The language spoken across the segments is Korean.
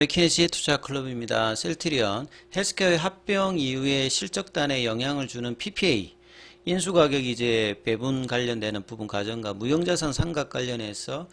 맥키니지 투자 클럽입니다. 셀트리온 헬스케어의 합병 이후에 실적단에 영향을 주는 PPA 인수가격 이제 배분 관련되는 부분 과정과 무형자산 상각 관련해서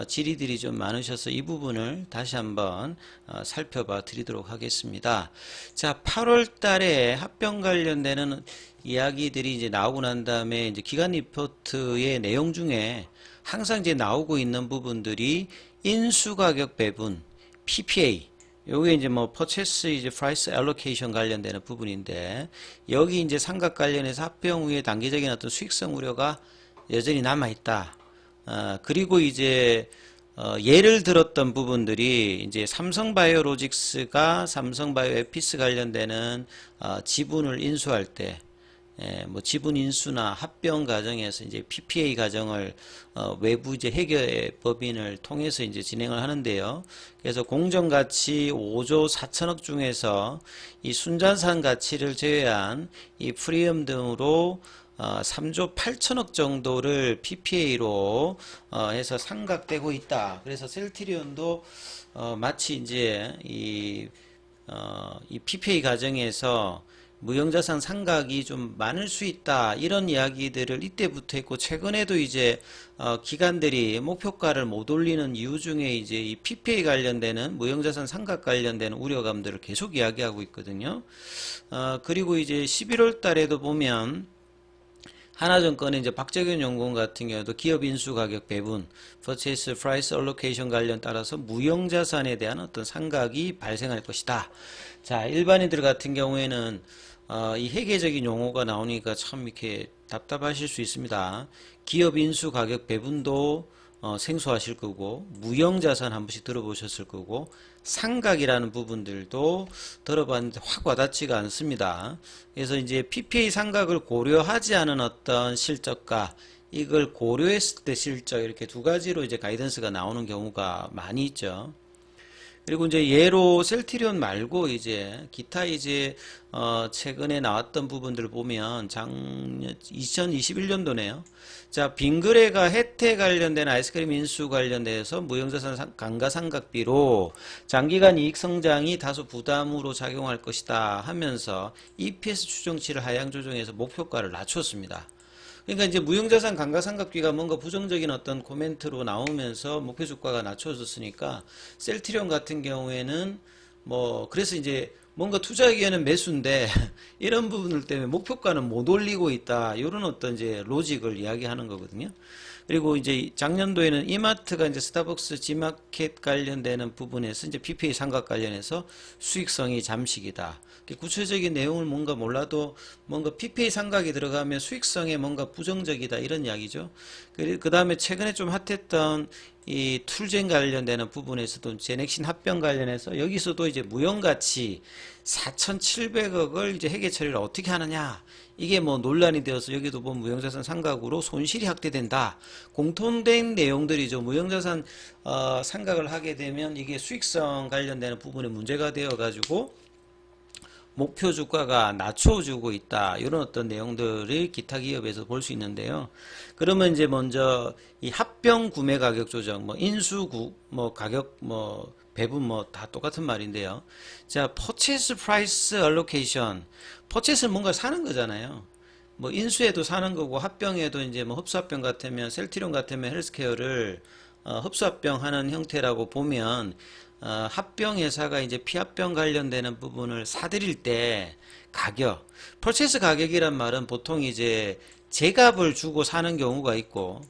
질의들이 좀 많으셔서 이 부분을 다시 한번 살펴봐 드리도록 하겠습니다. 자, 8월 달에 합병 관련되는 이야기들이 이제 나오고 난 다음에 이제 기간 리포트의 내용 중에 항상 이제 나오고 있는 부분들이 인수가격 배분 PPA, 요게 이제 뭐 Purchase 이제 Price Allocation 관련되는 부분인데, 여기 이제 상각 관련해서 합병 후에 단기적인 어떤 수익성 우려가 여전히 남아 있다. 그리고 이제 예를 들었던 부분들이 이제 삼성바이오로직스가 삼성바이오에피스 관련되는 지분을 인수할 때, 뭐 지분 인수나 합병 과정에서 이제 PPA 과정을 외부 이제 해결 법인을 통해서 이제 진행을 하는데요. 그래서 공정가치 5조 4천억 중에서 이 순자산 가치를 제외한 이 프리미엄 등으로 3조 8천억 정도를 PPA로 해서 상각되고 있다. 그래서 셀트리온도 마치 이제 이 PPA 과정에서 무형자산 상각이 좀 많을 수 있다, 이런 이야기들을 이때부터 했고, 최근에도 이제 기관들이 목표가를 못 올리는 이유 중에 이제 이 PPA 관련되는 무형자산 상각 관련되는 우려감들을 계속 이야기하고 있거든요. 그리고 이제 11월 달에도 보면 하나증권의 이제 박재균 연구원 같은 경우도 기업 인수 가격 배분, Purchase Price Allocation 관련 따라서 무형자산에 대한 어떤 상각이 발생할 것이다. 자, 일반인들 같은 경우에는 이 회계적인 용어가 나오니까 참 이렇게 답답하실 수 있습니다. 기업 인수 가격 배분도 생소하실 거고, 무형자산 한 번씩 들어보셨을 거고, 상각이라는 부분들도 들어봤는데 확 와닿지가 않습니다. 그래서 이제 PPA 상각을 고려하지 않은 어떤 실적과 이걸 고려했을 때 실적, 이렇게 두 가지로 이제 가이던스가 나오는 경우가 많이 있죠. 그리고 이제 예로 셀트리온 말고 이제 기타 이제 최근에 나왔던 부분들을 보면 작년 2021년도네요. 자, 빙그레가 혜택 관련된 아이스크림 인수 관련돼서 무형자산 감가상각비로 장기간 이익 성장이 다소 부담으로 작용할 것이다 하면서 EPS 추정치를 하향 조정해서 목표가를 낮췄습니다. 그러니까 이제 무형자산 감가상각비가 뭔가 부정적인 어떤 코멘트로 나오면서 목표 주가가 낮춰졌으니까 셀트리온 같은 경우에는 뭐 그래서 이제 뭔가 투자하기에는 매수인데 이런 부분들 때문에 목표가는 못 올리고 있다, 이런 어떤 이제 로직을 이야기하는 거거든요. 그리고 이제 작년도에는 이마트가 이제 스타벅스 지마켓 관련되는 부분에서 이제 PPA 상각 관련해서 수익성이 잠식이다. 구체적인 내용을 뭔가 몰라도 뭔가 PPA 상각이 들어가면 수익성에 뭔가 부정적이다, 이런 이야기죠. 그 다음에 최근에 좀 핫했던 이 툴젠 관련되는 부분에서도 제넥신 합병 관련해서 여기서도 이제 무형가치 4,700억을 이제 회계 처리를 어떻게 하느냐, 이게 뭐 논란이 되어서 여기도 보면 무형자산 상각으로 손실이 확대된다. 공통된 내용들이죠. 무형자산 상각을 하게 되면 이게 수익성 관련되는 부분에 문제가 되어가지고 목표 주가가 낮춰주고 있다, 이런 어떤 내용들을 기타 기업에서 볼 수 있는데요. 그러면 이제 먼저 이 합병 구매 가격 조정, 뭐 인수구, 뭐 가격, 뭐 배분, 뭐 다 똑같은 말인데요. 자, Purchase Price Allocation, Purchase는 뭔가 사는 거잖아요. 뭐 인수에도 사는 거고, 합병에도 이제 뭐 흡수합병 같으면, 셀트리온 같으면 헬스케어를 흡수합병하는 형태라고 보면, 합병 회사가 이제 피합병 관련되는 부분을 사들일 때 가격, 퍼체스 가격이란 말은 보통 이제 제값을 주고 사는 경우가 있고,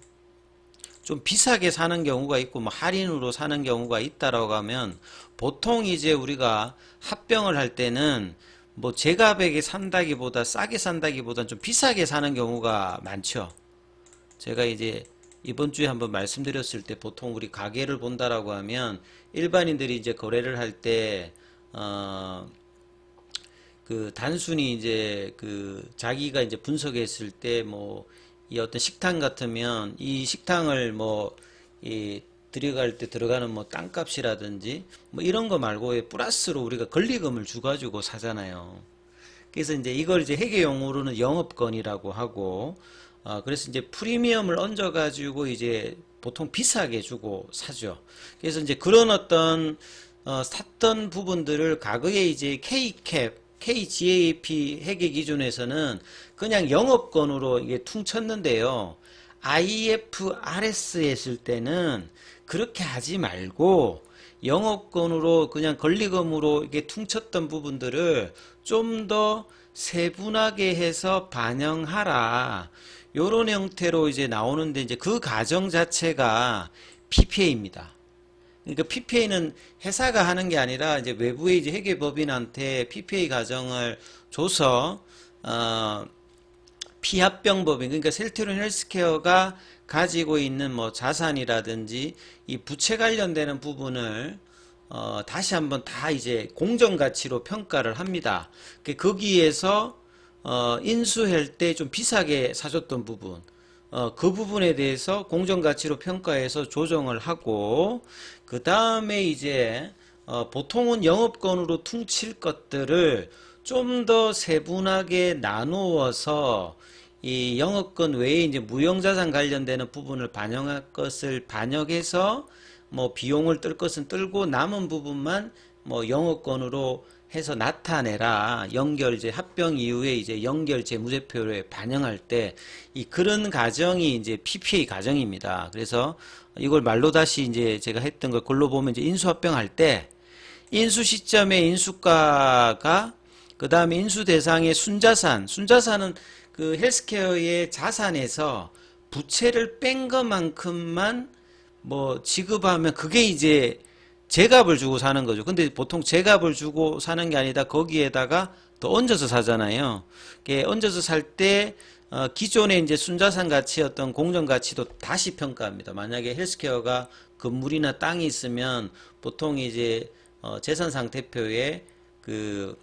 좀 비싸게 사는 경우가 있고, 뭐 할인으로 사는 경우가 있다라고 하면, 보통 이제 우리가 합병을 할 때는 뭐 제값에 산다기보다 싸게 산다기보다는 좀 비싸게 사는 경우가 많죠. 제가 이제 이번 주에 한번 말씀드렸을 때, 보통 우리 가게를 본다라고 하면 일반인들이 이제 거래를 할 때 그 단순히 이제 그 자기가 이제 분석했을 때 뭐 이 어떤 식당 같으면 이 식당을 뭐 이 들어갈 때 들어가는 뭐 땅값이라든지 뭐 이런 거 말고 플러스로 우리가 권리금을 주가지고 사잖아요. 그래서 이제 이걸 이제 회계 용어로는 영업권이라고 하고, 그래서 이제 프리미엄을 얹어가지고 이제 보통 비싸게 주고 사죠. 그래서 이제 그런 어떤 샀던 부분들을 과거에 이제 K캡, KGAP 회계 기준에서는 그냥 영업권으로 이게 퉁쳤는데요. IFRS 했을 때는 그렇게 하지 말고 영업권으로 그냥 권리금으로 이게 퉁쳤던 부분들을 좀 더 세분하게 해서 반영하라. 요런 형태로 이제 나오는데 이제 그 과정 자체가 PPA입니다. 그러니까 PPA는 회사가 하는 게 아니라 이제 외부의 이제 회계법인한테 PPA 과정을 줘서 피합병법인 그러니까 셀트리온 헬스케어가 가지고 있는 뭐 자산이라든지 이 부채 관련되는 부분을 다시 한번 다 이제 공정가치로 평가를 합니다. 거기에서 인수할 때 좀 비싸게 사줬던 부분 그 부분에 대해서 공정가치로 평가해서 조정을 하고 그 다음에 이제 보통은 영업권으로 퉁칠 것들을 좀 더 세분하게 나누어서 이 영업권 외에 이제 무형자산 관련되는 부분을 반영할 것을 반영해서 뭐 비용을 뜰 것은 뜰고 남은 부분만 뭐 영업권으로 해서 나타내라. 연결 이제 합병 이후에 이제 연결 재무제표에 반영할 때 이 그런 과정이 이제 PPA 과정입니다. 그래서 이걸 말로 다시 이제 제가 했던 걸 글로 보면 이제 인수합병할 때 인수 시점에 인수가가 그 다음에 인수 대상의 순자산은 그 헬스케어의 자산에서 부채를 뺀 것만큼만 뭐 지급하면 그게 이제 제값을 주고 사는 거죠. 근데 보통 제값을 주고 사는 게 아니다. 거기에다가 더 얹어서 사잖아요. 얹어서 살 때 기존의 이제 순자산 가치였던 공정 가치도 다시 평가합니다. 만약에 헬스케어가 건물이나 땅이 있으면 보통 이제 재산 상태표에 그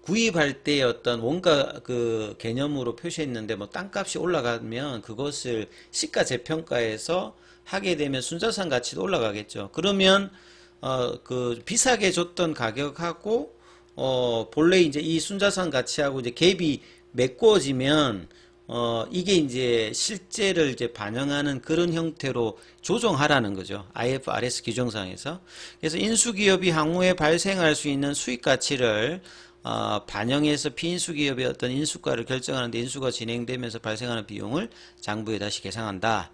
구입할 때의 어떤 원가 그 개념으로 표시했는데 뭐 땅값이 올라가면 그것을 시가 재평가해서 하게 되면 순자산 가치도 올라가겠죠. 그러면 그 비싸게 줬던 가격하고 본래 이제 이 순자산 가치하고 이제 갭이 메꿔지면 이게 이제 실제를 이제 반영하는 그런 형태로 조정하라는 거죠. IFRS 규정상에서. 그래서 인수기업이 향후에 발생할 수 있는 수익 가치를 반영해서 피인수기업의 어떤 인수가를 결정하는데 인수가 진행되면서 발생하는 비용을 장부에 다시 계상한다.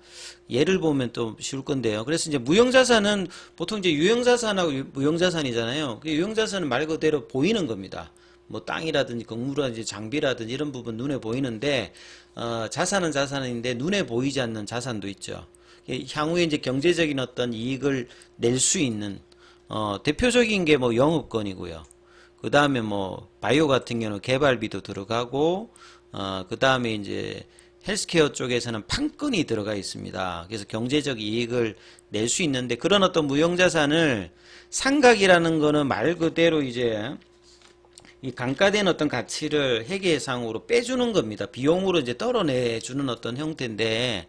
예를 보면 또 쉬울 건데요. 그래서 이제 무형자산은 보통 이제 유형자산하고 무형자산이잖아요. 유형자산은 말 그대로 보이는 겁니다. 뭐 땅이라든지 건물이라든지 장비라든지 이런 부분 눈에 보이는데 자산은 자산인데 눈에 보이지 않는 자산도 있죠. 향후에 이제 경제적인 어떤 이익을 낼 수 있는 대표적인 게 뭐 영업권이고요. 그 다음에 뭐 바이오 같은 경우는 개발비도 들어가고 그 다음에 이제 헬스케어 쪽에서는 판권이 들어가 있습니다. 그래서 경제적 이익을 낼 수 있는데 그런 어떤 무형자산을 상각이라는 거는 말 그대로 이제 이 감가된 어떤 가치를 회계상으로 빼주는 겁니다. 비용으로 이제 떨어내주는 어떤 형태인데,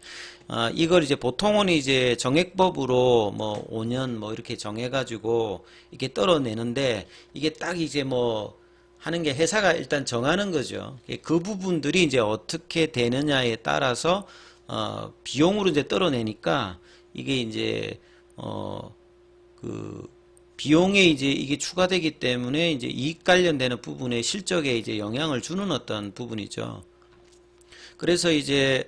이걸 이제 보통은 이제 정액법으로 뭐 5년 뭐 이렇게 정해가지고 이렇게 떨어내는데, 이게 딱 이제 뭐 하는 게 회사가 일단 정하는 거죠. 그 부분들이 이제 어떻게 되느냐에 따라서, 비용으로 이제 떨어내니까, 이게 이제, 비용에 이제 이게 추가되기 때문에 이제 이익 관련되는 부분에 실적에 이제 영향을 주는 어떤 부분이죠. 그래서 이제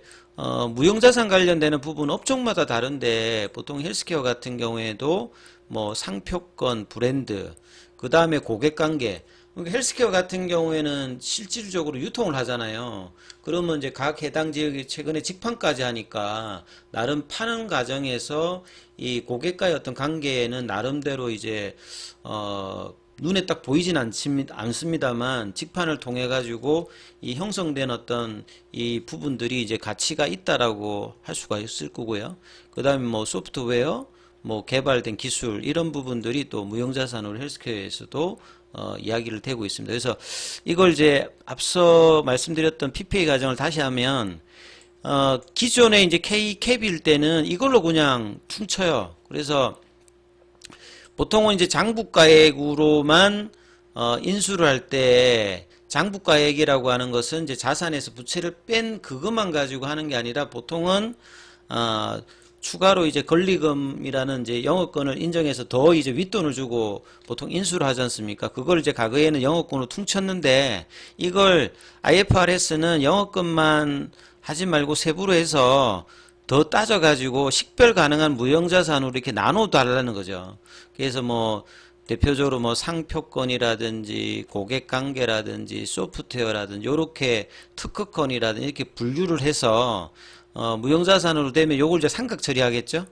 무형자산 관련되는 부분 업종마다 다른데 보통 헬스케어 같은 경우에도 뭐 상표권, 브랜드, 그 다음에 고객관계. 헬스케어 같은 경우에는 실질적으로 유통을 하잖아요. 그러면 이제 각 해당 지역이 최근에 직판까지 하니까 나름 파는 과정에서 이 고객과의 어떤 관계에는 나름대로 이제 눈에 딱 보이진 않습니다만 직판을 통해 가지고 이 형성된 어떤 이 부분들이 이제 가치가 있다라고 할 수가 있을 거고요. 그다음에 뭐 소프트웨어, 뭐 개발된 기술 이런 부분들이 또 무형자산으로 헬스케어에서도 이야기를 되고 있습니다. 그래서 이걸 이제 앞서 말씀드렸던 PPA 과정을 다시 하면 기존에 이제 K캡일 때는 이걸로 그냥 퉁쳐요. 그래서 보통은 이제 장부가액으로만 인수를 할 때 장부가액이라고 하는 것은 이제 자산에서 부채를 뺀 그것만 가지고 하는 게 아니라 보통은 추가로 이제 권리금이라는 이제 영업권을 인정해서 더 이제 윗돈을 주고 보통 인수를 하지 않습니까? 그걸 이제 과거에는 영업권으로 퉁쳤는데 이걸 IFRS는 영업권만 하지 말고 세부로 해서 더 따져가지고 식별 가능한 무형자산으로 이렇게 나눠 달라는 거죠. 그래서 뭐 대표적으로 뭐 상표권이라든지 고객관계라든지 소프트웨어라든지 요렇게 특허권이라든지 이렇게 분류를 해서 무형자산으로 되면 요걸 이제 상각 처리하겠죠.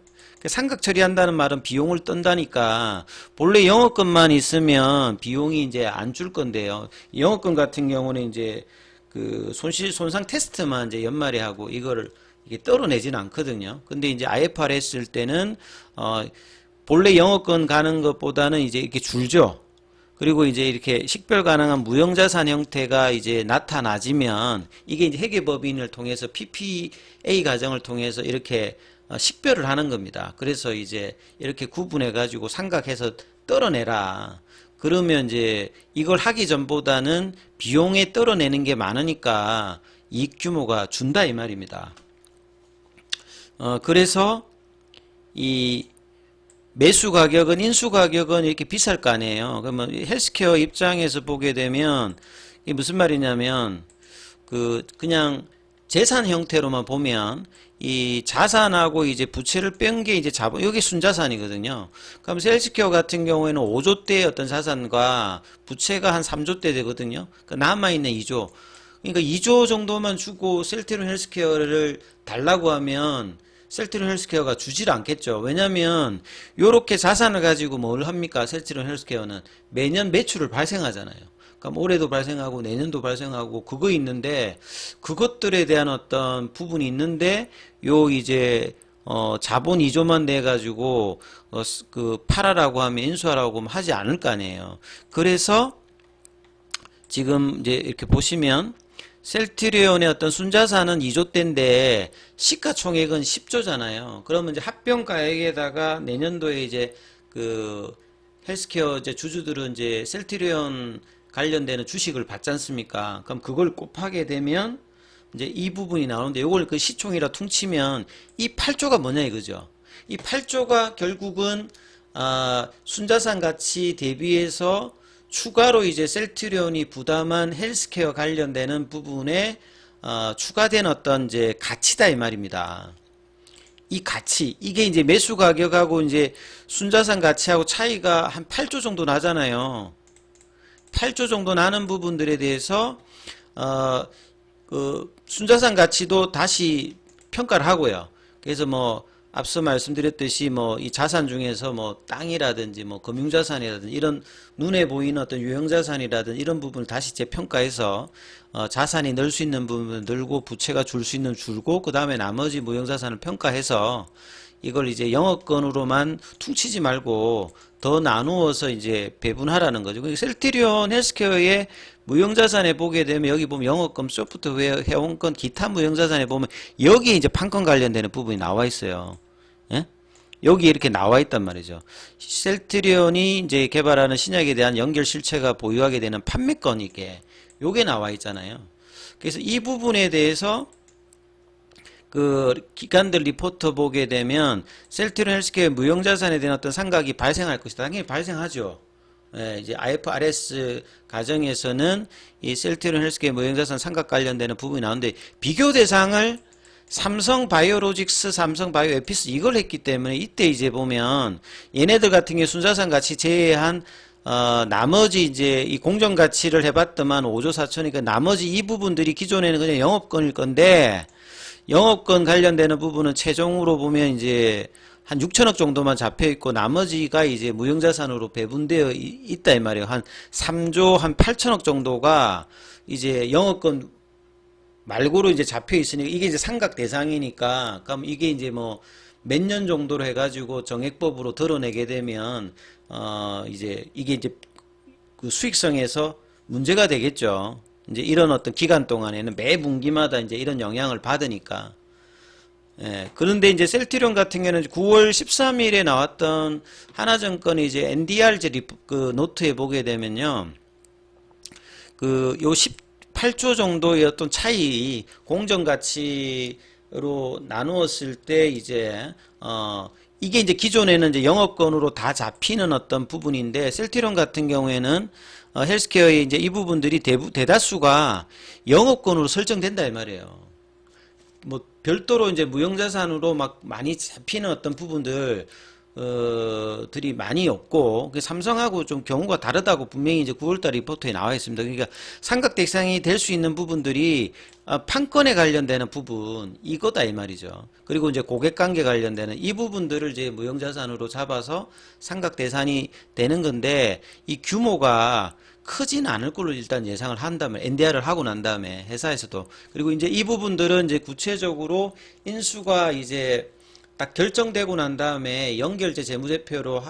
상각 처리한다는 말은 비용을 떤다니까 본래 영업권만 있으면 비용이 이제 안 줄 건데요. 영업권 같은 경우는 이제 그 손상 테스트만 이제 연말에 하고 이거를 이게 떨어내지는 않거든요. 근데 이제 IFRS 쓸 때는 본래 영업권 가는 것보다는 이제 이렇게 줄죠. 그리고 이제 이렇게 식별 가능한 무형자산 형태가 이제 나타나지면 이게 이제 회계법인을 통해서 PPA 과정을 통해서 이렇게 식별을 하는 겁니다. 그래서 이제 이렇게 구분해 가지고 상각해서 떨어내라. 그러면 이제 이걸 하기 전보다는 비용에 떨어내는 게 많으니까 이익 규모가 준다 이 말입니다. 그래서 이 매수 가격은 인수 가격은 이렇게 비쌀 거 아니에요. 그러면 헬스케어 입장에서 보게 되면 이게 무슨 말이냐면 그냥 재산 형태로만 보면 이 자산하고 이제 부채를 뺀 게 이제 자본 여기 순자산이거든요. 그럼 헬스케어 같은 경우에는 5조대의 어떤 자산과 부채가 한 3조대 되거든요. 그러니까 남아 있는 2조. 그러니까 2조 정도만 주고 셀트리온 헬스케어를 달라고 하면 셀트리온 헬스케어가 주질 않겠죠. 왜냐하면 요렇게 자산을 가지고 뭘 합니까? 셀트리온 헬스케어는 매년 매출을 발생하잖아요. 그럼 올해도 발생하고 내년도 발생하고 그거 있는데 그것들에 대한 어떤 부분이 있는데 요 이제 자본 2조만 내 가지고 그 팔아라고 하면 인수하라고 하면 하지 않을 거 아니에요. 그래서 지금 이제 이렇게 보시면 셀트리온의 어떤 순자산은 2조대인데 시가총액은 10조잖아요. 그러면 이제 합병가액에다가 내년도에 이제 그 헬스케어 이제 주주들은 이제 셀트리온 관련되는 주식을 받지 않습니까? 그럼 그걸 곱하게 되면 이제 이 부분이 나오는데 이걸 그 시총이라 퉁치면 이 8조가 뭐냐 이거죠. 이 8조가 결국은 순자산 가치 대비해서 추가로 이제 셀트리온이 부담한 헬스케어 관련되는 부분에 추가된 어떤 이제 가치다 이 말입니다. 이 가치 이게 이제 매수 가격하고 이제 순자산 가치하고 차이가 한 8조 정도 나잖아요. 8조 정도 나는 부분들에 대해서 그 순자산 가치도 다시 평가를 하고요. 그래서 뭐 앞서 말씀드렸듯이 뭐 이 자산 중에서 뭐 땅이라든지 뭐 금융자산이라든지 이런 눈에 보이는 어떤 유형자산이라든지 이런 부분을 다시 재평가해서 자산이 늘 수 있는 부분은 늘고 부채가 줄 수 있는 줄고 그 다음에 나머지 무형자산을 평가해서 이걸 이제 영업권으로만 퉁치지 말고 더 나누어서 이제 배분하라는 거죠. 셀트리온 헬스케어의 무형자산에 보게 되면 여기 보면 영업권, 소프트웨어, 회원권, 기타 무형자산에 보면 여기에 이제 판권 관련되는 부분이 나와 있어요. 예? 여기 이렇게 나와 있단 말이죠. 셀트리온이 이제 개발하는 신약에 대한 연결 실체가 보유하게 되는 판매권 이게 요게 나와 있잖아요. 그래서 이 부분에 대해서 그 기관들 리포트 보게 되면 셀트리온 헬스케어 무형자산에 대한 어떤 상각이 발생할 것이다. 당연히 발생하죠. 예, 이제 IFRS 가정에서는 이 셀트리온 헬스케어 무형자산 상각 관련되는 부분이 나오는데 비교 대상을 삼성바이오로직스, 삼성바이오에피스 이걸 했기 때문에 이때 이제 보면 얘네들 같은 경우 순자산 가치 제외한 나머지 이제 이 공정 가치를 해봤더만 5조 4천이니까 나머지 이 부분들이 기존에는 그냥 영업권일 건데 영업권 관련되는 부분은 최종으로 보면 이제 한 6천억 정도만 잡혀 있고 나머지가 이제 무형자산으로 배분되어 있다 이 말이에요. 한 3조 한 8천억 정도가 이제 영업권 말고로 이제 잡혀 있으니까 이게 이제 상각 대상이니까 그럼 이게 이제 뭐 몇 년 정도로 해가지고 정액법으로 드러내게 되면 이제 이게 이제 그 수익성에서 문제가 되겠죠. 이제 이런 어떤 기간 동안에는 매 분기마다 이제 이런 영향을 받으니까. 예, 그런데 이제 셀트리온 같은 경우는 9월 13일에 나왔던 하나증권이 이제 NDR 그 노트에 보게 되면요. 요 18조 정도의 어떤 차이, 공정가치 나누었을 때 이제 이게 이제 기존에는 이제 영업권으로 다 잡히는 어떤 부분인데 셀트리온 같은 경우에는 헬스케어의 이제 이 부분들이 대다수가 영업권으로 설정된다 이 말이에요. 뭐 별도로 이제 무형자산으로 막 많이 잡히는 어떤 부분들 들이 많이 없고 삼성하고 좀 경우가 다르다고 분명히 이제 9월달 리포트에 나와 있습니다. 그러니까 삼각 대상이 될 수 있는 부분들이 판권에 관련되는 부분 이거다 이 말이죠. 그리고 이제 고객 관계 관련되는 이 부분들을 이제 무형자산으로 잡아서 삼각 대상이 되는 건데 이 규모가 크진 않을 걸로 일단 예상을 한다면 NDR을 하고 난 다음에 회사에서도 그리고 이제 이 부분들은 이제 구체적으로 인수가 이제 딱 결정되고 난 다음에 연결제 재무제표로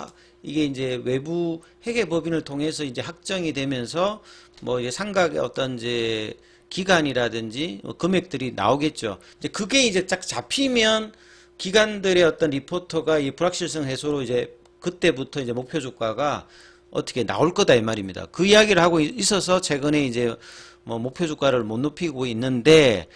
이게 이제 외부 회계법인을 통해서 이제 확정이 되면서 뭐 이제 상각의 어떤 이제 기간이라든지 금액들이 나오겠죠. 이제 그게 이제 딱 잡히면 기관들의 어떤 리포터가 이 불확실성 해소로 이제 그때부터 이제 목표 주가가 어떻게 나올 거다 이 말입니다. 그 이야기를 하고 있어서 최근에 이제 뭐 목표 주가를 못 높이고 있는데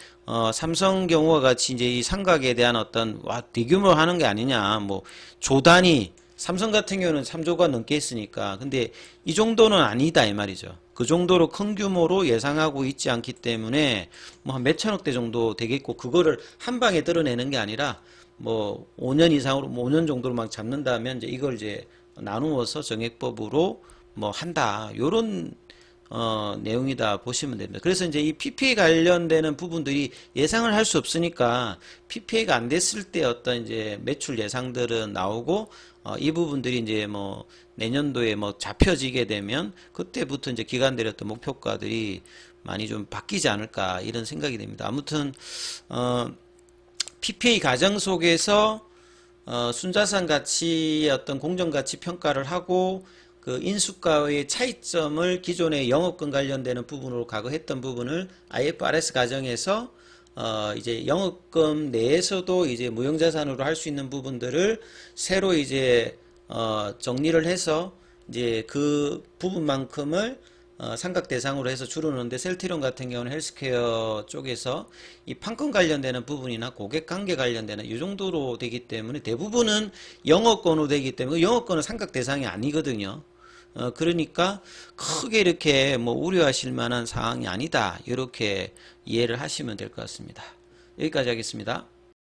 삼성 경우와 같이 이제 이 상각에 대한 어떤 대규모 하는 게 아니냐 뭐 조 단위 삼성 같은 경우는 3조가 넘게 있으니까 근데 이 정도는 아니다 이 말이죠. 그 정도로 큰 규모로 예상하고 있지 않기 때문에 뭐 한 몇천억대 정도 되겠고 그거를 한 방에 드러내는 게 아니라 뭐 5년 이상으로 뭐 5년 정도로 막 잡는다면 이제 이걸 이제 나누어서 정액법으로 뭐 한다 요런 내용이다 보시면 됩니다. 그래서 이제 이 PPA 관련되는 부분들이 예상을 할 수 없으니까 PPA가 안 됐을 때 어떤 이제 매출 예상들은 나오고 이 부분들이 이제 뭐 내년도에 뭐 잡혀지게 되면 그때부터 이제 기관들의 어떤 목표가들이 많이 좀 바뀌지 않을까 이런 생각이 됩니다. 아무튼 PPA 과정 속에서 순자산 가치의 어떤 공정가치 평가를 하고 그 인수가의 차이점을 기존의 영업권 관련되는 부분으로 과거했던 부분을 IFRS 과정에서 이제 영업권 내에서도 이제 무형자산으로 할 수 있는 부분들을 새로 이제 정리를 해서 이제 그 부분만큼을 삼각 대상으로 해서 줄여놓는데 셀트리온 같은 경우는 헬스케어 쪽에서 이 판권 관련되는 부분이나 고객 관계 관련되는 이 정도로 되기 때문에 대부분은 영업권으로 되기 때문에 영업권은 삼각 대상이 아니거든요. 그러니까 크게 이렇게 뭐 우려하실 만한 사항이 아니다. 이렇게 이해를 하시면 될 것 같습니다. 여기까지 하겠습니다.